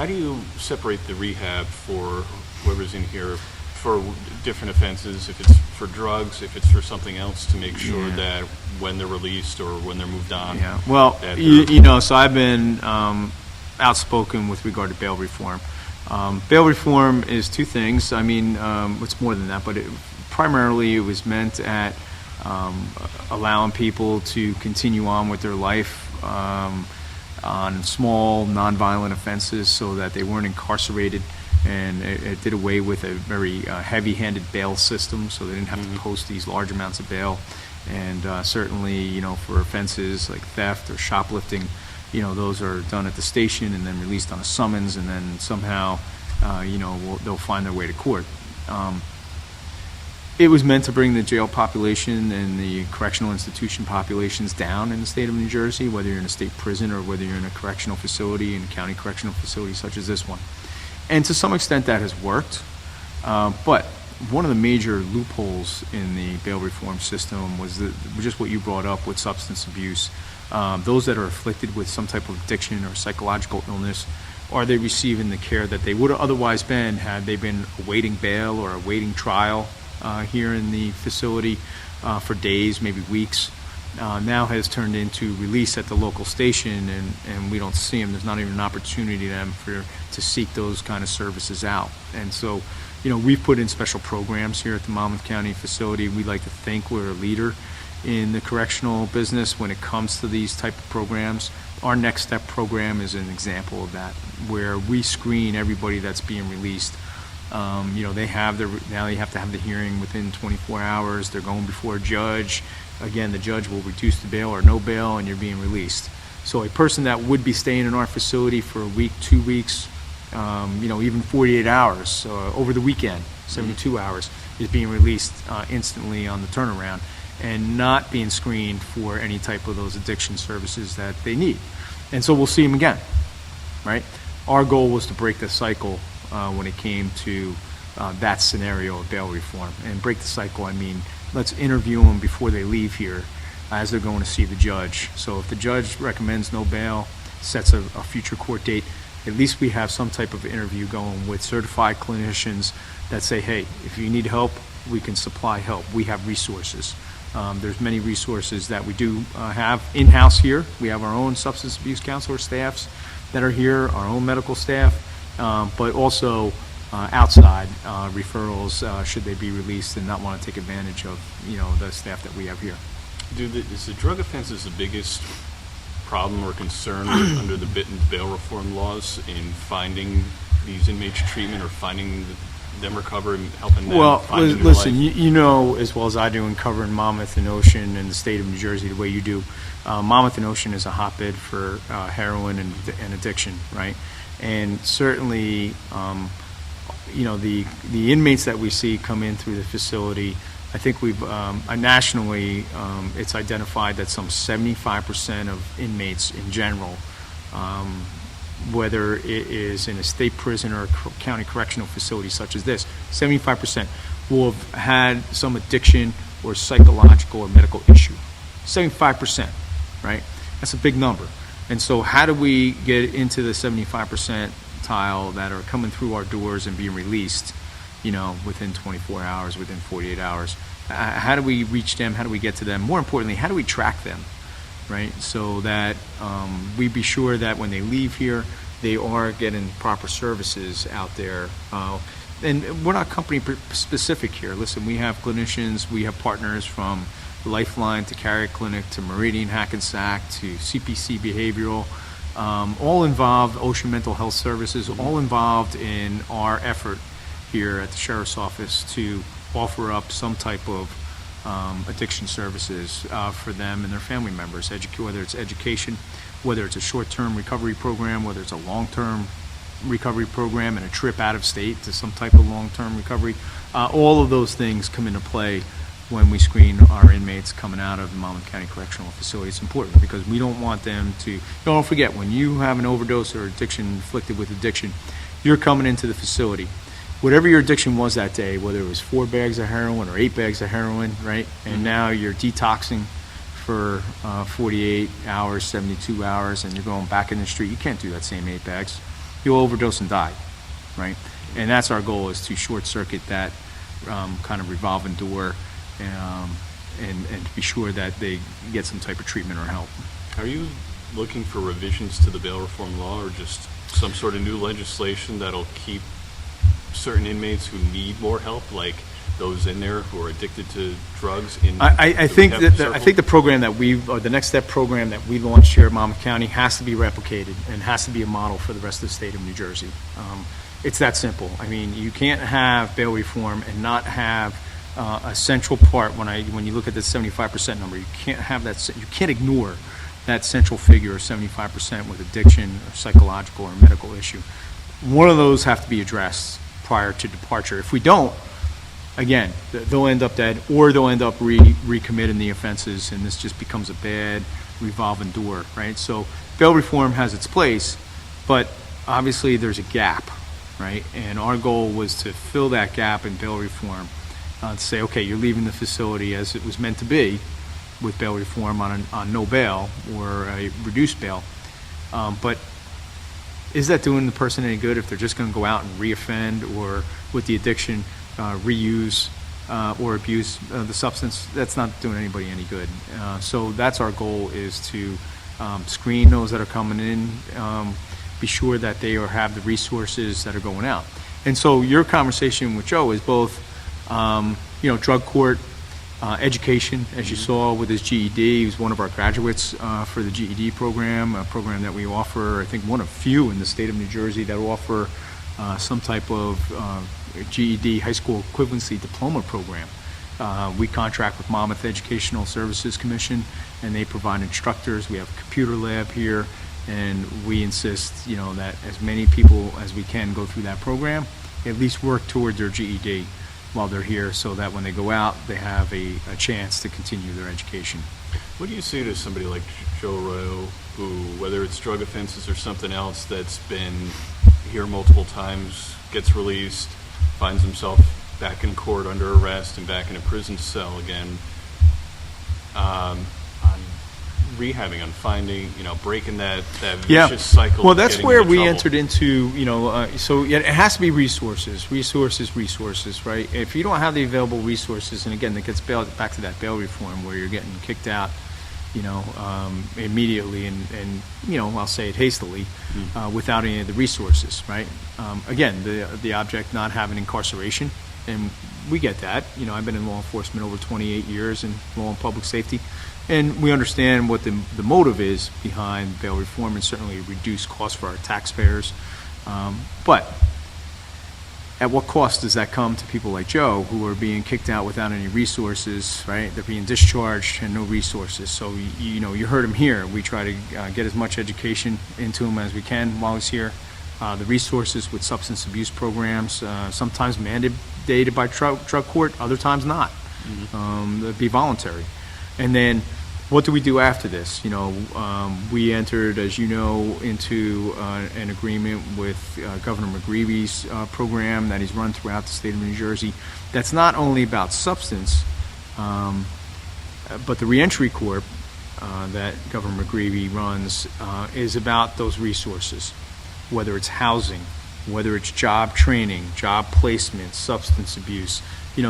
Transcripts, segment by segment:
how do you separate the rehab for whoever's in here for different offenses, if it's for drugs, if it's for something else, to make sure that when they're released or when they're moved on? Yeah, well, that so I've been outspoken with regard to bail reform. Bail reform is two things. I mean, it's more than that, but primarily it was meant at allowing people to continue on with their life on small, nonviolent offenses so that they weren't incarcerated, and it did away with a very heavy-handed bail system, so they didn't have to post these large amounts of bail. And certainly, for offenses like theft or shoplifting, those are done at the station and then released on a summons, and then somehow, they'll find their way to court. It was meant to bring the jail population and the correctional institution populations down in the state of New Jersey, whether you're in a state prison or whether you're in a correctional facility, in a county correctional facility such as this one. And to some extent that has worked, but one of the major loopholes in the bail reform system was just what you brought up with substance abuse. Those that are afflicted with some type of addiction or psychological illness, are they receiving the care that they would have otherwise been had they been awaiting bail or awaiting trial here in the facility for days, maybe weeks? Now has turned into release at the local station, and we don't see them. There's not even an opportunity to seek those kind of services out. And so, we've put in special programs here at the Monmouth County facility. We like to think we're a leader in the correctional business when it comes to these type of programs. Our Next Step program is an example of that, where we screen everybody that's being released. Now they have to have the hearing within 24 hours. They're going before a judge. Again, the judge will reduce the bail or no bail, and you're being released. So a person that would be staying in our facility for a week, 2 weeks, even 48 hours over the weekend, 72 hours, is being released instantly on the turnaround and not being screened for any type of those addiction services that they need. And so we'll see them again, right? Our goal was to break the cycle when it came to that scenario of bail reform. And break the cycle, I mean, let's interview them before they leave here as they're going to see the judge. So if the judge recommends no bail, sets a future court date, at least we have some type of interview going with certified clinicians that say, hey, if you need help, we can supply help. We have resources. There's many resources that we do have in-house here. We have our own substance abuse counselor staffs that are here, our own medical staff, but also outside referrals should they be released and not want to take advantage of the staff that we have here. Is the drug offenses the biggest problem or concern under the bail reform laws in finding these inmates treatment or finding them recover and helping them find a new listen, life? you know as well as I do in covering Monmouth and Ocean and the state of New Jersey the way you do, Monmouth and Ocean is a hotbed for heroin and addiction, right? And certainly, the inmates that we see come in through the facility, I think we've nationally, it's identified that some 75% of inmates in general, whether it is in a state prison or a county correctional facility such as this, 75% will have had some addiction or psychological or medical issue. 75%, right? That's a big number. And so how do we get into the 75% tile that are coming through our doors and being released, within 24 hours, within 48 hours? How do we reach them? How do we get to them? More importantly, how do we track them, right? So that we be sure that when they leave here, they are getting proper services out there. And we're not company specific here. Listen, we have clinicians, we have partners from Lifeline to Carrier Clinic to Meridian Hackensack to CPC Behavioral, all involved, Ocean Mental Health Services, all involved in our effort here at the Sheriff's Office to offer up some type of addiction services for them and their family members, whether it's education, whether it's a short-term recovery program, whether it's a long-term recovery program and a trip out of state to some type of long-term recovery. All of those things come into play when we screen our inmates coming out of the Monmouth County Correctional Facility. It's important because we don't want them to, don't forget, when you have an overdose or afflicted with addiction, you're coming into the facility. Whatever your addiction was that day, whether it was 4 bags of heroin or 8 bags of heroin, right? And now you're detoxing for 48 hours, 72 hours, and you're going back in the street. You can't do that same 8 bags. you'll overdose and die, right? And that's our goal, is to short circuit that kind of revolving door, and to be sure that they get some type of treatment or help. Are you looking for revisions to the bail reform law, or just some sort of new legislation that'll keep certain inmates who need more help, like those in there who are addicted to drugs, in I the think rehab that, I circle? think the program that the Next Step program that we launched here at Monmouth County has to be replicated and has to be a model for the rest of the state of New Jersey. It's that simple. I mean, you can't have bail reform and not have a central part. When you look at the 75% number, you can't have that. You can't ignore that central figure of 75% with addiction or psychological or medical issue. One of those have to be addressed prior to departure. If we don't, again, they'll end up dead, or they'll end up recommitting the offenses, and this just becomes a bad revolving door, right? So bail reform has its place, but obviously there's a gap, right? And our goal was to fill that gap in bail reform, to say, okay, you're leaving the facility as it was meant to be, with bail reform on no bail or a reduced bail. But is that doing the person any good if they're just going to go out and reoffend, or with the addiction, reuse or abuse the substance? That's not doing anybody any good. So that's our goal, is to screen those that are coming in, be sure that they have the resources that are going out. And so your conversation with Joe is both, drug court, education, as you saw with his GED. He was one of our graduates for the GED program, a program that we offer, I think one of few in the state of New Jersey that offer some type of GED high school equivalency diploma program. We contract with Monmouth Educational Services Commission, and they provide instructors. We have a computer lab here, and we insist, that as many people as we can go through that program, at least work toward their GED while they're here, so that when they go out, they have a chance to continue their education. What do you say to somebody like Joe Rowe, who, whether it's drug offenses or something else, that's been here multiple times, gets released, finds himself back in court under arrest and back in a prison cell again, on rehabbing, on finding, breaking that vicious cycle? Well, of that's getting where into we trouble? entered into, so it has to be resources, right? If you don't have the available resources, and again, that gets back to that bail reform where you're getting kicked out, immediately and I'll say it hastily, without any of the resources, right? Again, the object not having incarceration, and we get that. I've been in law enforcement over 28 years in law and public safety, and we understand what the motive is behind bail reform, and certainly reduce costs for our taxpayers. But at what cost does that come to people like Joe, who are being kicked out without any resources, right? They're being discharged and no resources. So, you heard him here. We try to get as much education into him as we can while he's here. The resources with substance abuse programs, sometimes mandated by drug court, other times not. It'd be voluntary. And then what do we do after this? We entered, as you know, into an agreement with Governor McGreevy's program that he's run throughout the state of New Jersey. That's not only about substance, but the Reentry Corp that Governor McGreevy runs is about those resources, whether it's housing, whether it's job training, job placement, substance abuse,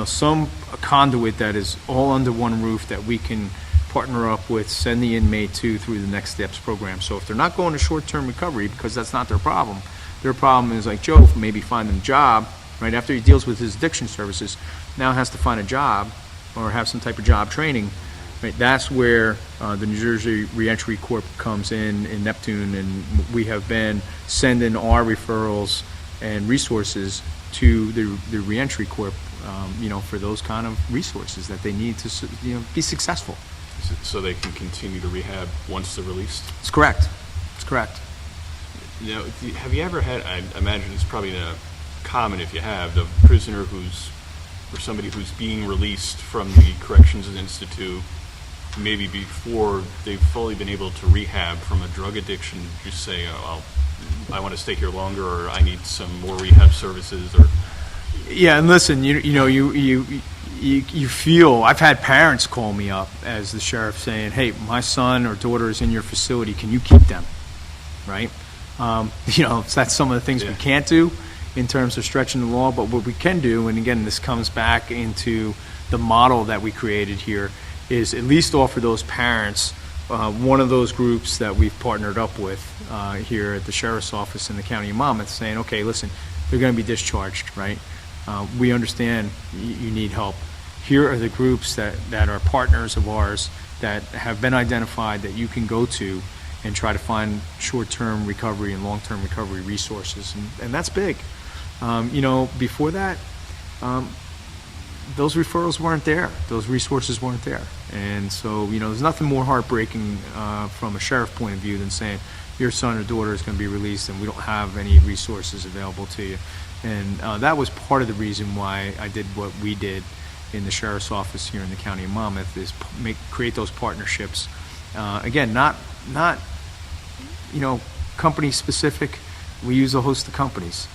some conduit that is all under one roof that we can partner up with, send the inmate through the Next Steps program. So if they're not going to short-term recovery, because that's not their problem is like Joe, maybe finding a job, right after he deals with his addiction services, now has to find a job or have some type of job training, right? That's where the New Jersey Reentry Corp comes in Neptune, and we have been sending our referrals and resources to the Reentry Corp, for those kind of resources that they need to, be successful. So they can continue to rehab once they're released? It's correct. It's correct. Have you ever had, I imagine it's probably common if you have, the prisoner or somebody who's being released from the Corrections Institute, maybe before they've fully been able to rehab from a drug addiction, just say, I want to stay here longer, or I need some more rehab services, or... Yeah, and listen, you feel, I've had parents call me up as the sheriff saying, hey, my son or daughter is in your facility, can you keep them, right? So that's some of the things we Yeah. can't do in terms of stretching the law, but what we can do, and again, this comes back into the model that we created here, is at least offer those parents one of those groups that we've partnered up with here at the Sheriff's Office in the County of Monmouth, saying, okay, listen, they're going to be discharged, right? We understand you need help. Here are the groups that are partners of ours that have been identified that you can go to and try to find short-term recovery and long-term recovery resources, and that's big. Before that, those referrals weren't there. Those resources weren't there. And so, there's nothing more heartbreaking from a sheriff point of view than saying your son or daughter is going to be released and we don't have any resources available to you. And that was part of the reason why I did what we did in the Sheriff's Office here in the County of Monmouth, is create those partnerships. Again, not company specific. We use a host of companies.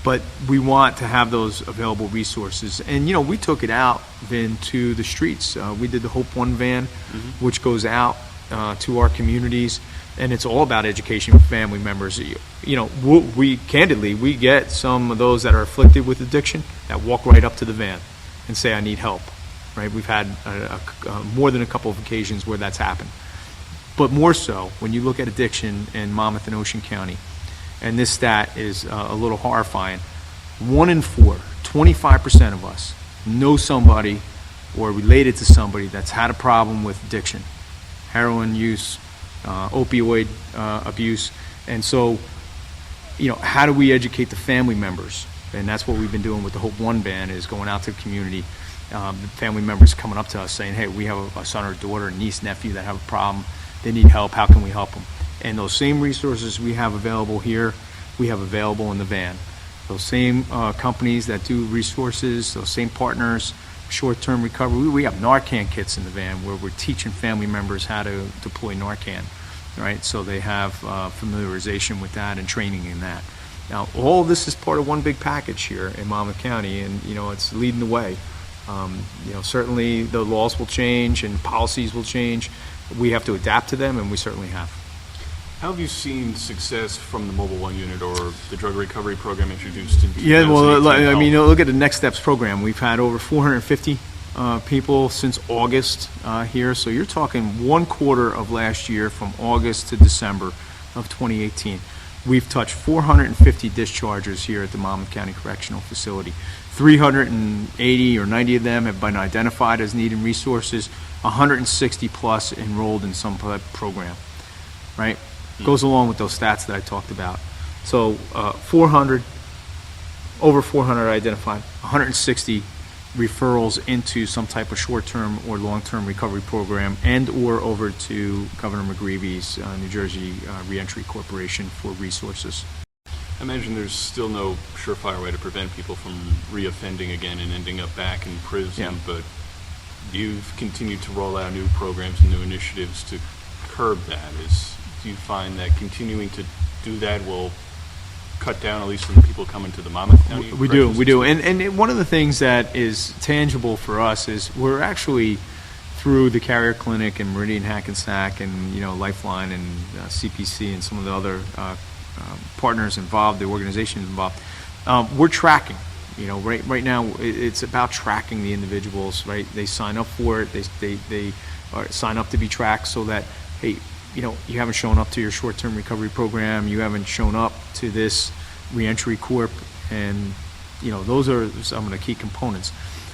But we want to have those available resources. And, we took it out then to the streets. We did the Hope One van, which goes out to our communities, and it's all about education for family members. We candidly, we get some of those that are afflicted with addiction that walk right up to the van and say, I need help, right? We've had more than a couple of occasions where that's happened. But more so, when you look at addiction in Monmouth and Ocean County, and this stat is a little horrifying, 1 in 4, 25% of us know somebody or related to somebody that's had a problem with addiction, heroin use, opioid abuse. And so, how do we educate the family members? And that's what we've been doing with the Hope One Band, is going out to the community. The family members coming up to us saying, hey, we have a son or daughter, a niece, nephew that have a problem. They need help. How can we help them? And those same resources we have available here, we have available in the van. Those same companies that do resources, those same partners, short-term recovery, we have Narcan kits in the van where we're teaching family members how to deploy Narcan, right? So they have familiarization with that and training in that. Now, all of this is part of one big package here in Monmouth County, and, it's leading the way. Certainly the laws will change and policies will change. We have to adapt to them, and we certainly have. How have you seen success from the Mobile One unit or the drug recovery program introduced in 2018? Yeah, well, look at the Next Steps program. We've had over 450 people since August here. So you're talking 1 quarter of last year, from August to December of 2018. We've touched 450 dischargers here at the Monmouth County Correctional Facility. 380 or 90 of them have been identified as needing resources. 160 plus enrolled in some program, right? Goes along with those stats that I talked about. So over 400 identified, 160 referrals into some type of short-term or long-term recovery program, and or over to Governor McGreevy's New Jersey Reentry Corporation for resources. I imagine there's still no surefire way to prevent people from reoffending again and ending up back in prison, but you've continued to roll out new programs and new initiatives to curb that. Do you find that continuing to do that will cut down at least on the people coming to the Monmouth County? We do. And one of the things that is tangible for us is we're actually, through the Carrier Clinic and Meridian Hackensack and Lifeline and CPC and some of the other partners involved, the organizations involved, we're tracking. Right now it's about tracking the individuals. Right, they sign up for it. They sign up to be tracked, so that, hey, you haven't shown up to your short-term recovery program, you haven't shown up to this reentry corp, and those are some of the key components.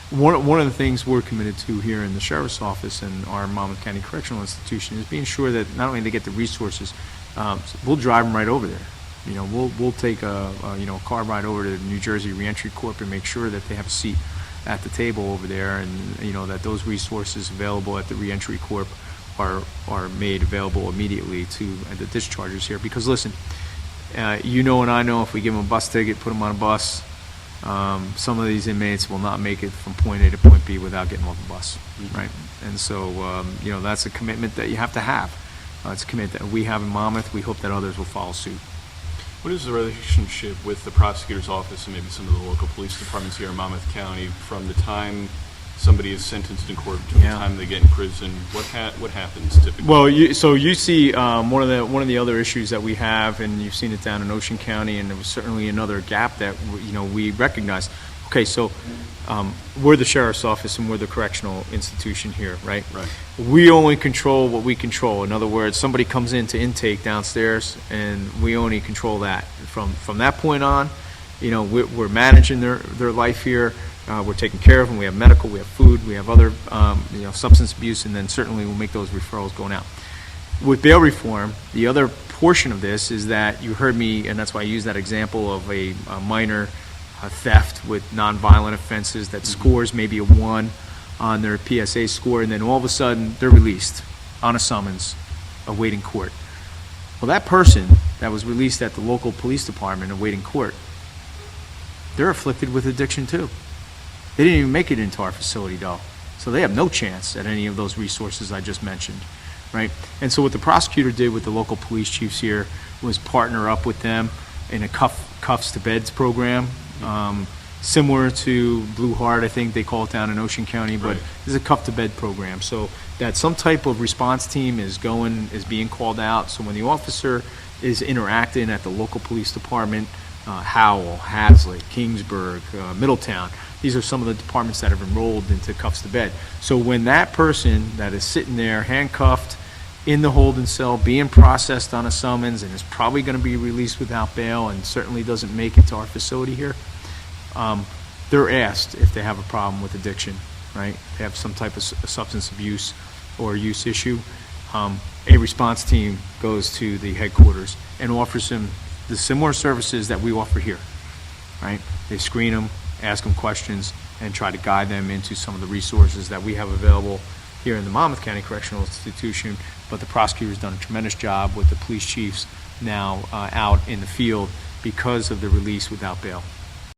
One of the things we're committed to here in the Sheriff's Office and our Monmouth County Correctional Institution is being sure that not only they get the resources, we'll drive them right over there. We'll take a car ride over to the New Jersey Reentry Corp and make sure that they have a seat at the table over there, and that those resources available at the Reentry Corp are made available immediately to the dischargers here. Because listen, and I know, if we give them a bus ticket, put them on a bus, some of these inmates will not make it from point A to point B without getting off the bus, right? And so, that's a commitment that you have to have. It's a commitment that we have in Monmouth. We hope that others will follow suit. What is the relationship with the prosecutor's office and maybe some of the local police departments here in Monmouth County from the time somebody is sentenced in court to the Yeah. time they get in prison, what happens typically? Well, so you see one of the other issues that we have, and you've seen it down in Ocean County, and there was certainly another gap that we recognize. Okay, so we're the sheriff's office and we're the correctional institution here, right? Right. We only control what we control. In other words, somebody comes into intake downstairs, and we only control that. From that point on, we're managing their life here. We're taking care of them. We have medical, we have food, we have other, substance abuse, and then certainly we'll make those referrals going out. With bail reform, the other portion of this is that you heard me, and that's why I use that example of a minor theft with nonviolent offenses that scores maybe a 1 on their PSA score, and then all of a sudden they're released on a summons, awaiting court. Well, that person that was released at the local police department awaiting court, they're afflicted with addiction too. They didn't even make it into our facility, though. So they have no chance at any of those resources I just mentioned, right? And so what the prosecutor did with the local police chiefs here was partner up with them in a cuffs to beds program, similar to Blue Heart, I think they call it down in Ocean County, but Right. it's a cuff to bed program. So that some type of response team is being called out. So when the officer is interacting at the local police department, Howell, Hadley, Kingsburg, Middletown, these are some of the departments that have enrolled into cuffs to bed. So when that person that is sitting there handcuffed in the holding cell, being processed on a summons, and is probably going to be released without bail and certainly doesn't make it to our facility here, they're asked if they have a problem with addiction, right? They have some type of substance abuse or use issue. A response team goes to the headquarters and offers them the similar services that we offer here, right? They screen them, ask them questions, and try to guide them into some of the resources that we have available here in the Monmouth County Correctional Institution. But the prosecutor's done a tremendous job with the police chiefs now out in the field because of the release without bail.